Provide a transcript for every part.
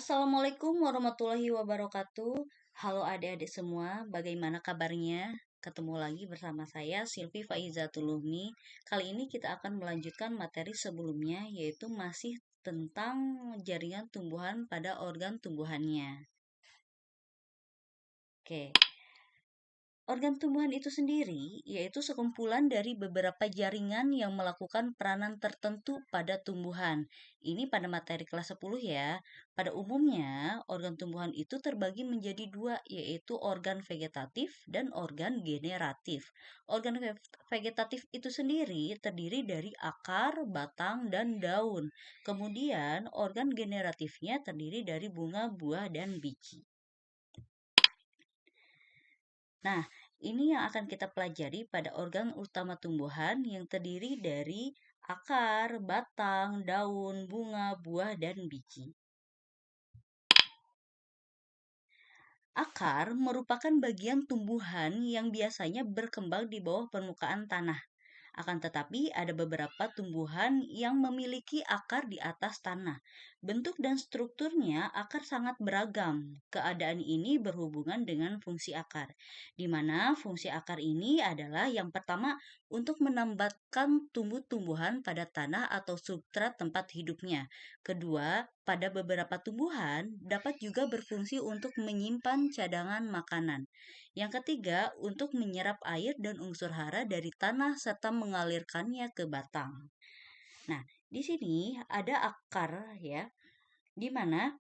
Assalamualaikum warahmatullahi wabarakatuh. Halo adik-adik semua, bagaimana kabarnya? Ketemu lagi bersama saya Silvi Faiza Tulumi. Kali ini kita akan melanjutkan materi sebelumnya, yaitu masih tentang jaringan tumbuhan pada organ tumbuhannya. Oke. Organ tumbuhan itu sendiri yaitu sekumpulan dari beberapa jaringan yang melakukan peranan tertentu pada tumbuhan. Ini pada materi kelas 10 ya. Pada umumnya, organ tumbuhan itu terbagi menjadi dua, yaitu organ vegetatif dan organ generatif. Organ vegetatif itu sendiri terdiri dari akar, batang, dan daun. Kemudian, organ generatifnya terdiri dari bunga, buah, dan biji. Nah, ini yang akan kita pelajari pada organ utama tumbuhan yang terdiri dari akar, batang, daun, bunga, buah, dan biji. Akar merupakan bagian tumbuhan yang biasanya berkembang di bawah permukaan tanah. Akan tetapi ada beberapa tumbuhan yang memiliki akar di atas tanah. Bentuk dan strukturnya akar sangat beragam. Keadaan ini berhubungan dengan fungsi akar, di mana fungsi akar ini adalah yang pertama untuk menambatkan tumbuh-tumbuhan pada tanah atau substrat tempat hidupnya. Kedua, pada beberapa tumbuhan dapat juga berfungsi untuk menyimpan cadangan makanan. Yang ketiga, untuk menyerap air dan unsur hara dari tanah serta mengalirkannya ke batang. Nah, di sini ada akar ya, di mana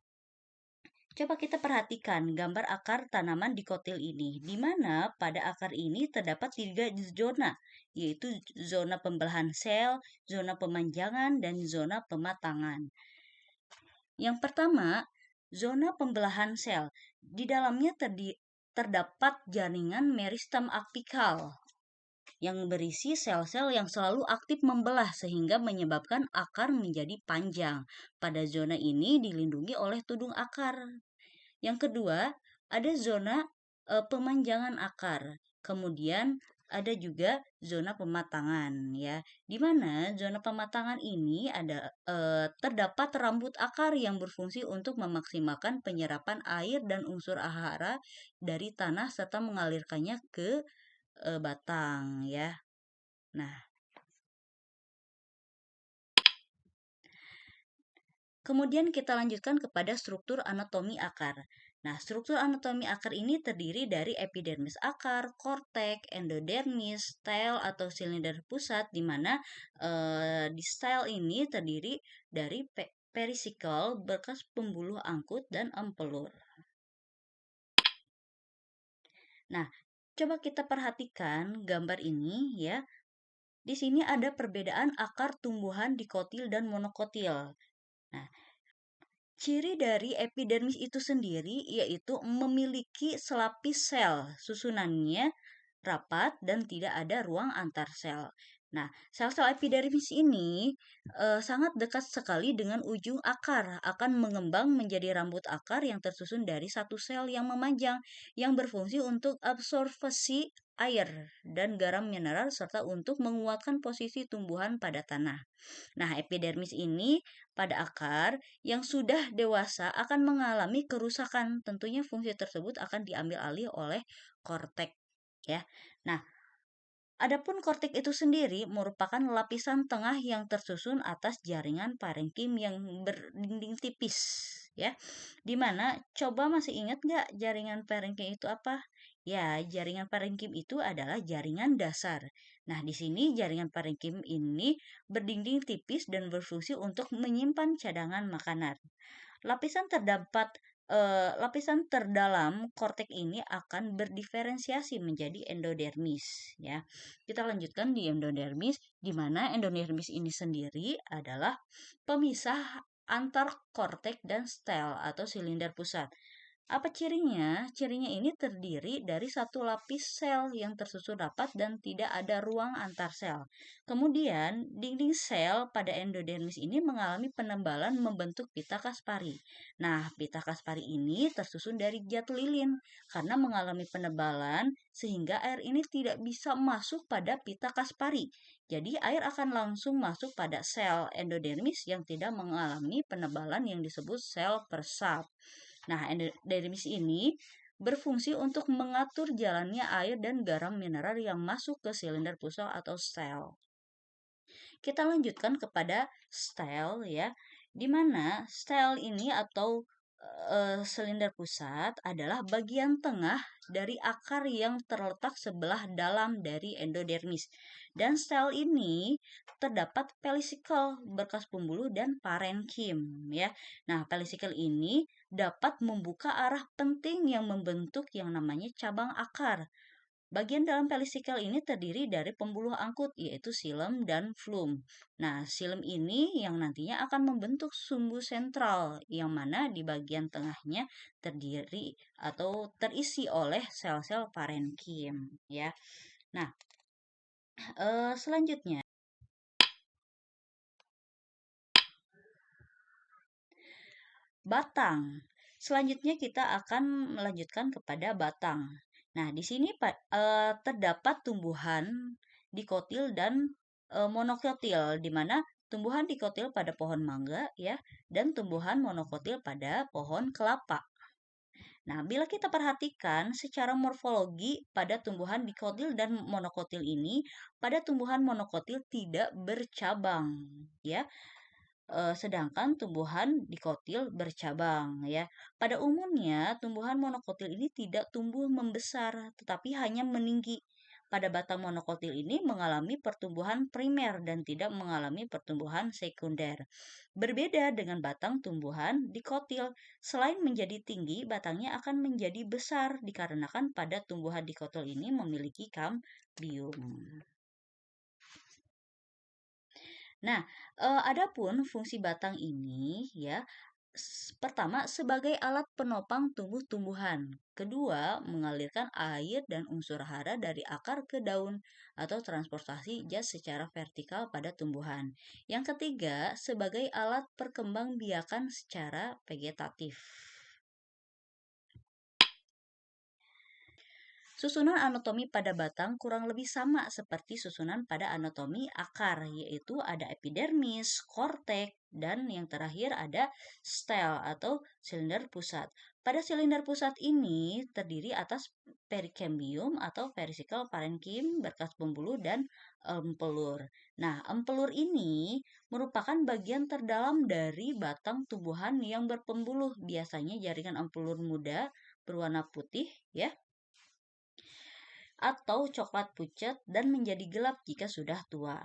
coba kita perhatikan gambar akar tanaman dikotil ini, di mana pada akar ini terdapat 3 zona, yaitu zona pembelahan sel, zona pemanjangan, dan zona pematangan. Yang pertama, zona pembelahan sel. Di dalamnya terdapat jaringan meristem apikal yang berisi sel-sel yang selalu aktif membelah sehingga menyebabkan akar menjadi panjang. Pada zona ini dilindungi oleh tudung akar. Yang kedua, ada zona pemanjangan akar. Kemudian ada juga zona pematangan ya. Di mana zona pematangan ini terdapat rambut akar yang berfungsi untuk memaksimalkan penyerapan air dan unsur hara dari tanah serta mengalirkannya ke batang ya. Nah, kemudian kita lanjutkan kepada struktur anatomi akar. Nah, struktur anatomi akar ini terdiri dari epidermis akar, kortek, endodermis, stel atau silinder pusat, di mana di stel ini terdiri dari perisikel, bekas pembuluh angkut, dan empelur. Nah, coba kita perhatikan gambar ini ya. Di sini ada perbedaan akar tumbuhan dikotil dan monokotil. Nah, ciri dari epidermis itu sendiri yaitu memiliki selapis sel, susunannya rapat dan tidak ada ruang antar sel. Nah, sel-sel epidermis ini sangat dekat sekali dengan ujung akar, akan mengembang menjadi rambut akar yang tersusun dari satu sel yang memanjang, yang berfungsi untuk absorpsi air dan garam mineral serta untuk menguatkan posisi tumbuhan pada tanah. Nah, epidermis ini pada akar yang sudah dewasa akan mengalami kerusakan. Tentunya fungsi tersebut akan diambil alih oleh kortek ya. Nah, adapun kortek itu sendiri merupakan lapisan tengah yang tersusun atas jaringan parenkim yang berdinding tipis ya. Dimana coba masih ingat nggak jaringan parenkim itu apa? Ya, jaringan parenkim itu adalah jaringan dasar. Nah, di sini jaringan parenkim ini berdinding tipis dan berfungsi untuk menyimpan cadangan makanan. Lapisan terdalam kortek ini akan berdiferensiasi menjadi endodermis ya. Kita lanjutkan di endodermis, di mana endodermis ini sendiri adalah pemisah antar kortek dan stel atau silinder pusat. Apa cirinya? Cirinya ini terdiri dari satu lapis sel yang tersusun rapat dan tidak ada ruang antar sel. Kemudian, dinding sel pada endodermis ini mengalami penebalan membentuk pita Kaspari. Nah, pita Kaspari ini tersusun dari zat lilin. Karena mengalami penebalan, sehingga air ini tidak bisa masuk pada pita Kaspari. Jadi, air akan langsung masuk pada sel endodermis yang tidak mengalami penebalan yang disebut sel peresap. Nah, endodermis ini berfungsi untuk mengatur jalannya air dan garam mineral yang masuk ke silinder pusat atau sel. Kita lanjutkan kepada stel ya, di mana stel ini atau silinder pusat adalah bagian tengah dari akar yang terletak sebelah dalam dari endodermis. Dan stel ini terdapat pelisikel berkas pembuluh dan parenkim ya. Nah, pelisikel ini dapat membuka arah penting yang membentuk yang namanya cabang akar. Bagian dalam pelisikel ini terdiri dari pembuluh angkut, yaitu silem dan flum. Nah, silem ini yang nantinya akan membentuk sumbu sentral, yang mana di bagian tengahnya terdiri atau terisi oleh sel-sel parenkim. Ya, nah selanjutnya batang. Selanjutnya kita akan melanjutkan kepada batang. Nah, di sini terdapat tumbuhan dikotil dan monokotil, di mana tumbuhan dikotil pada pohon mangga ya dan tumbuhan monokotil pada pohon kelapa. Nah, bila kita perhatikan secara morfologi pada tumbuhan dikotil dan monokotil ini, pada tumbuhan monokotil tidak bercabang ya. Sedangkan tumbuhan dikotil bercabang ya. Pada umumnya tumbuhan monokotil ini tidak tumbuh membesar tetapi hanya meninggi. Pada batang monokotil ini mengalami pertumbuhan primer dan tidak mengalami pertumbuhan sekunder. Berbeda dengan batang tumbuhan dikotil, selain menjadi tinggi, batangnya akan menjadi besar dikarenakan pada tumbuhan dikotil ini memiliki kambium. Nah, adapun fungsi batang ini ya, pertama sebagai alat penopang tumbuh-tumbuhan. Kedua, mengalirkan air dan unsur hara dari akar ke daun atau transportasi gas secara vertikal pada tumbuhan. Yang ketiga, sebagai alat perkembangbiakan secara vegetatif. Susunan anatomi pada batang kurang lebih sama seperti susunan pada anatomi akar, yaitu ada epidermis, kortek, dan yang terakhir ada stel atau silinder pusat. Pada silinder pusat ini terdiri atas perikembium atau perisikal parenkim, berkas pembuluh, dan empelur. Nah, empelur ini merupakan bagian terdalam dari batang tumbuhan yang berpembuluh, biasanya jaringan empelur muda berwarna putih ya atau coklat pucat dan menjadi gelap jika sudah tua.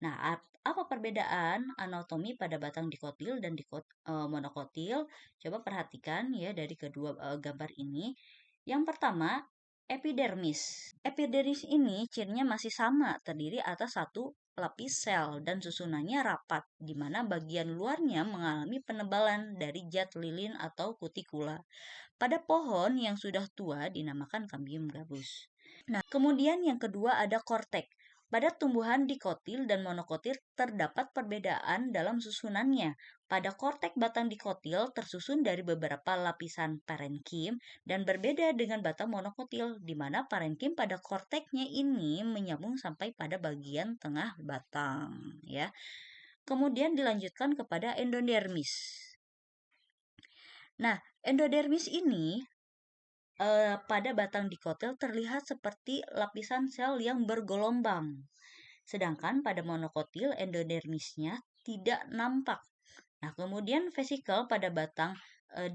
Nah, apa perbedaan anatomi pada batang dikotil dan monokotil? Coba perhatikan ya dari kedua gambar ini. Yang pertama, epidermis. Epidermis ini cirinya masih sama, terdiri atas satu lapis sel dan susunannya rapat, di mana bagian luarnya mengalami penebalan dari zat lilin atau kutikula. Pada pohon yang sudah tua dinamakan Cambium gabus. Nah, kemudian yang kedua ada kortek. Pada tumbuhan dikotil dan monokotil terdapat perbedaan dalam susunannya. Pada kortek batang dikotil tersusun dari beberapa lapisan parenkim dan berbeda dengan batang monokotil, di mana parenkim pada korteknya ini menyambung sampai pada bagian tengah batang. Ya. Kemudian dilanjutkan kepada endodermis. Nah, endodermis ini pada batang dikotil terlihat seperti lapisan sel yang bergelombang. Sedangkan pada monokotil endodermisnya tidak nampak. Nah, kemudian vesikel pada batang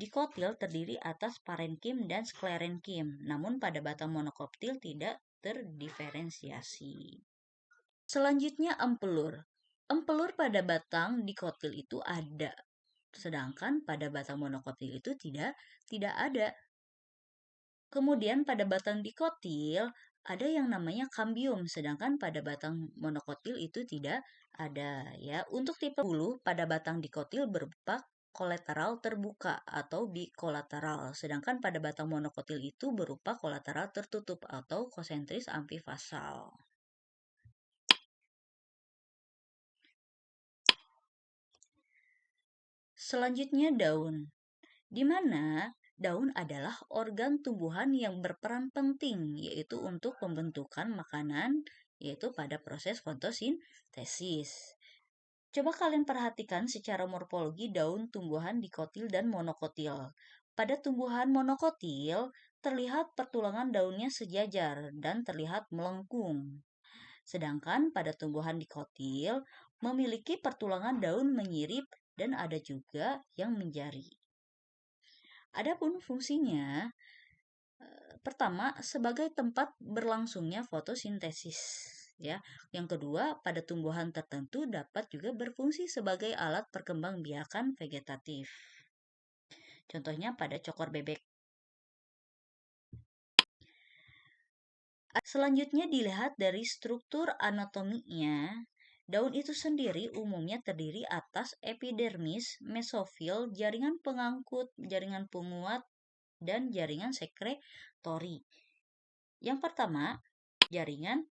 dikotil terdiri atas parenkim dan sklerenkim. Namun pada batang monokotil tidak terdiferensiasi. Selanjutnya empelur. Empelur pada batang dikotil itu ada. Sedangkan pada batang monokotil itu tidak ada. Kemudian pada batang dikotil ada yang namanya kambium, sedangkan pada batang monokotil itu tidak ada ya. Untuk tipe bulu pada batang dikotil berupa kolateral terbuka atau bikolateral, sedangkan pada batang monokotil itu berupa kolateral tertutup atau konsentris ambifasal. Selanjutnya daun, di mana daun adalah organ tumbuhan yang berperan penting, yaitu untuk pembentukan makanan, yaitu pada proses fotosintesis. Coba kalian perhatikan secara morfologi daun tumbuhan dikotil dan monokotil. Pada tumbuhan monokotil, terlihat pertulangan daunnya sejajar dan terlihat melengkung. Sedangkan pada tumbuhan dikotil, memiliki pertulangan daun menyirip dan ada juga yang menjari. Adapun fungsinya, pertama sebagai tempat berlangsungnya fotosintesis, ya. Yang kedua, pada tumbuhan tertentu dapat juga berfungsi sebagai alat perkembangbiakan vegetatif. Contohnya pada cokor bebek. Selanjutnya dilihat dari struktur anatominya. Daun itu sendiri umumnya terdiri atas epidermis, mesofil, jaringan pengangkut, jaringan penguat, dan jaringan sekretori. Yang pertama, jaringan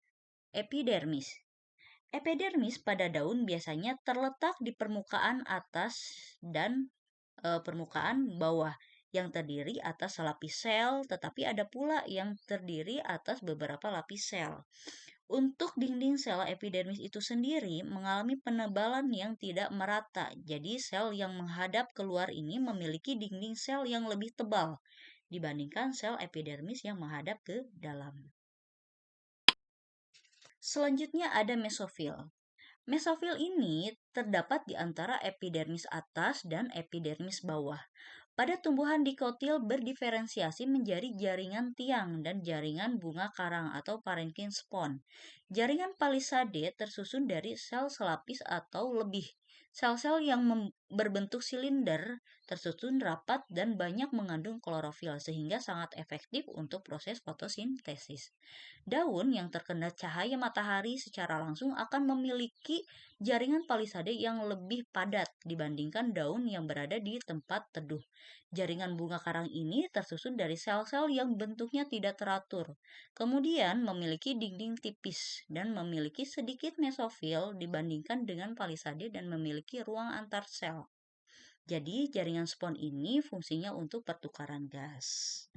epidermis. Epidermis pada daun biasanya terletak di permukaan atas dan permukaan bawah yang terdiri atas selapis sel, tetapi ada pula yang terdiri atas beberapa lapis sel. Untuk dinding sel epidermis itu sendiri mengalami penebalan yang tidak merata. Jadi sel yang menghadap keluar ini memiliki dinding sel yang lebih tebal dibandingkan sel epidermis yang menghadap ke dalam. Selanjutnya ada mesofil. Mesofil ini terdapat di antara epidermis atas dan epidermis bawah. Pada tumbuhan dikotil berdiferensiasi menjadi jaringan tiang dan jaringan bunga karang atau parenchyma spon. Jaringan palisade tersusun dari sel selapis atau lebih. Sel-sel yang berbentuk silinder tersusun rapat dan banyak mengandung klorofil sehingga sangat efektif untuk proses fotosintesis. Daun yang terkena cahaya matahari secara langsung akan memiliki jaringan palisade yang lebih padat dibandingkan daun yang berada di tempat teduh. Jaringan bunga karang ini tersusun dari sel-sel yang bentuknya tidak teratur, kemudian memiliki dinding tipis dan memiliki sedikit mesofil dibandingkan dengan palisade dan memiliki ruang antar sel. Jadi jaringan spon ini fungsinya untuk pertukaran gas.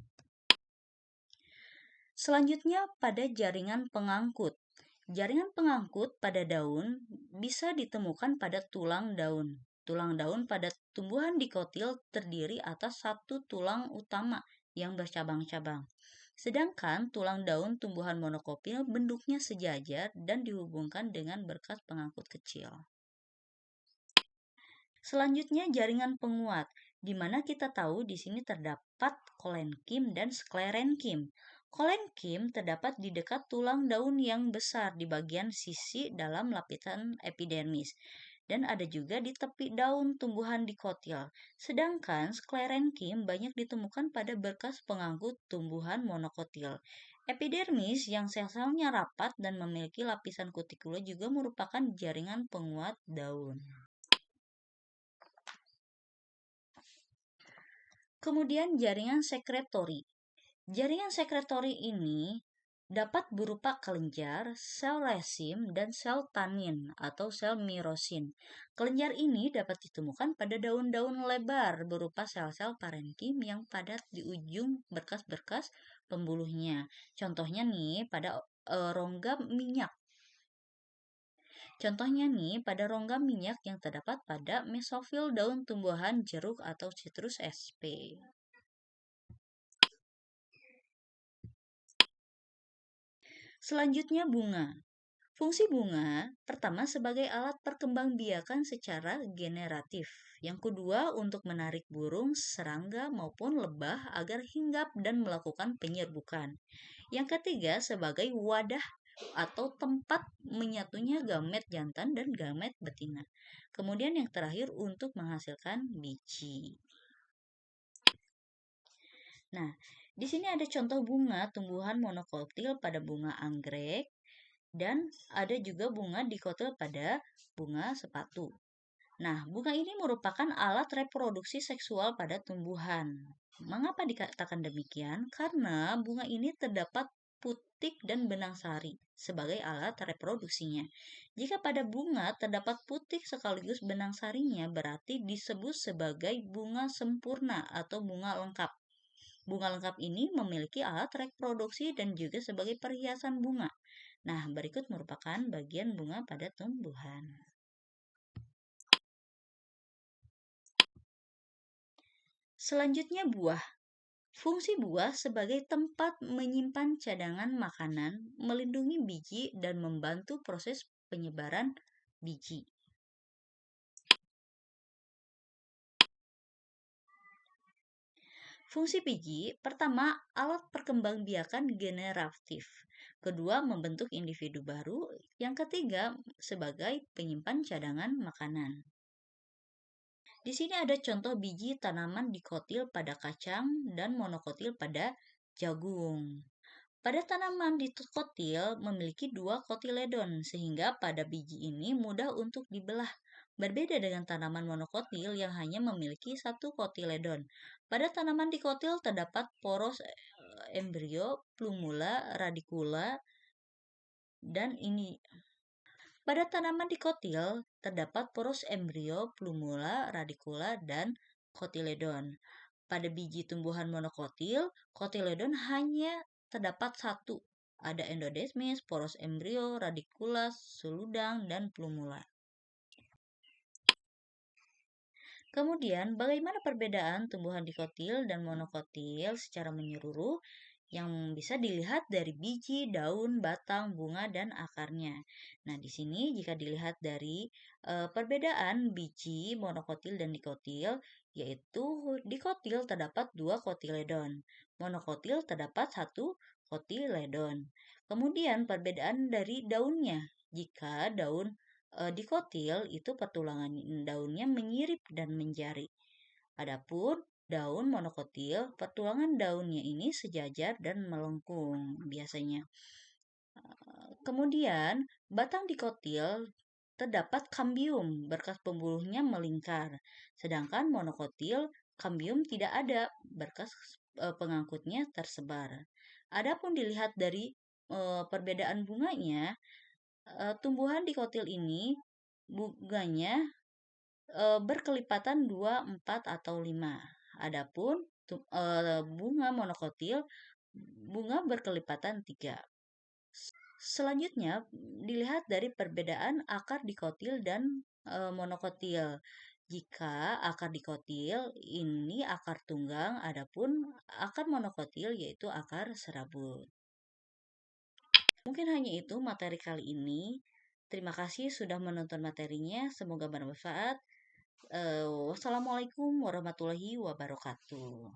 Selanjutnya pada jaringan pengangkut. Jaringan pengangkut pada daun bisa ditemukan pada tulang daun. Tulang daun pada tumbuhan dikotil terdiri atas satu tulang utama yang bercabang-cabang. Sedangkan tulang daun tumbuhan monokopil bentuknya sejajar dan dihubungkan dengan berkas pengangkut kecil. Selanjutnya jaringan penguat, di mana kita tahu di sini terdapat kolenkim dan sklerenkim. Kolenkim terdapat di dekat tulang daun yang besar di bagian sisi dalam lapisan epidermis dan ada juga di tepi daun tumbuhan dikotil. Sedangkan sklerenkim banyak ditemukan pada berkas pengangkut tumbuhan monokotil. Epidermis yang sel-selnya rapat dan memiliki lapisan kutikula juga merupakan jaringan penguat daun. Kemudian jaringan sekretori. Jaringan sekretori ini dapat berupa kelenjar, sel resim, dan sel tanin atau sel mirosin. Kelenjar ini dapat ditemukan pada daun-daun lebar berupa sel-sel parenkim yang padat di ujung berkas-berkas pembuluhnya. Contohnya nih pada rongga minyak. Contohnya nih pada rongga minyak yang terdapat pada mesofil daun tumbuhan jeruk atau citrus sp. Selanjutnya bunga. Fungsi bunga pertama sebagai alat perkembangbiakan secara generatif. Yang kedua untuk menarik burung, serangga maupun lebah agar hinggap dan melakukan penyerbukan. Yang ketiga sebagai wadah atau tempat menyatunya gamet jantan dan gamet betina. Kemudian yang terakhir untuk menghasilkan biji. Nah, di sini ada contoh bunga tumbuhan monokotil pada bunga anggrek dan ada juga bunga dikotil pada bunga sepatu. Nah, bunga ini merupakan alat reproduksi seksual pada tumbuhan. Mengapa dikatakan demikian? Karena bunga ini terdapat putik dan benang sari sebagai alat reproduksinya. Jika pada bunga terdapat putik sekaligus benang sarinya, berarti disebut sebagai bunga sempurna atau bunga lengkap. Bunga lengkap ini memiliki alat reproduksi dan juga sebagai perhiasan bunga. Nah, berikut merupakan bagian bunga pada tumbuhan. Selanjutnya buah. Fungsi buah sebagai tempat menyimpan cadangan makanan, melindungi biji, dan membantu proses penyebaran biji. Fungsi biji, pertama, alat perkembangbiakan generatif. Kedua, membentuk individu baru. Yang ketiga, sebagai penyimpan cadangan makanan. Di sini ada contoh biji tanaman dikotil pada kacang dan monokotil pada jagung. Pada tanaman dikotil memiliki dua kotiledon sehingga pada biji ini mudah untuk dibelah. Berbeda dengan tanaman monokotil yang hanya memiliki satu kotiledon. Pada tanaman dikotil terdapat poros embrio, plumula, radicula, dan ini. Pada tanaman dikotil terdapat poros embrio, plumula, radicula, dan kotiledon. Pada biji tumbuhan monokotil, kotiledon hanya terdapat satu. Ada endodesmis, poros embrio, radicula, seludang, dan plumula. Kemudian, bagaimana perbedaan tumbuhan dikotil dan monokotil secara menyeluruh yang bisa dilihat dari biji, daun, batang, bunga, dan akarnya. Nah, di sini jika dilihat dari perbedaan biji, monokotil, dan dikotil, yaitu dikotil terdapat dua kotiledon, monokotil terdapat satu kotiledon. Kemudian perbedaan dari daunnya, jika daun dikotil itu pertulangan daunnya menyirip dan menjari. Adapun daun monokotil, pertulangan daunnya ini sejajar dan melengkung biasanya. Kemudian, batang dikotil terdapat kambium, berkas pembuluhnya melingkar. Sedangkan monokotil, kambium tidak ada, berkas pengangkutnya tersebar. Adapun dilihat dari perbedaan bunganya, tumbuhan dikotil ini bunganya berkelipatan 2, 4, atau 5. Adapun bunga monokotil, bunga berkelipatan 3. Selanjutnya, dilihat dari perbedaan akar dikotil dan monokotil. Jika akar dikotil ini akar tunggang, adapun akar monokotil yaitu akar serabut. Mungkin hanya itu materi kali ini. Terima kasih sudah menonton materinya. Semoga bermanfaat. Wassalamualaikum warahmatullahi wabarakatuh.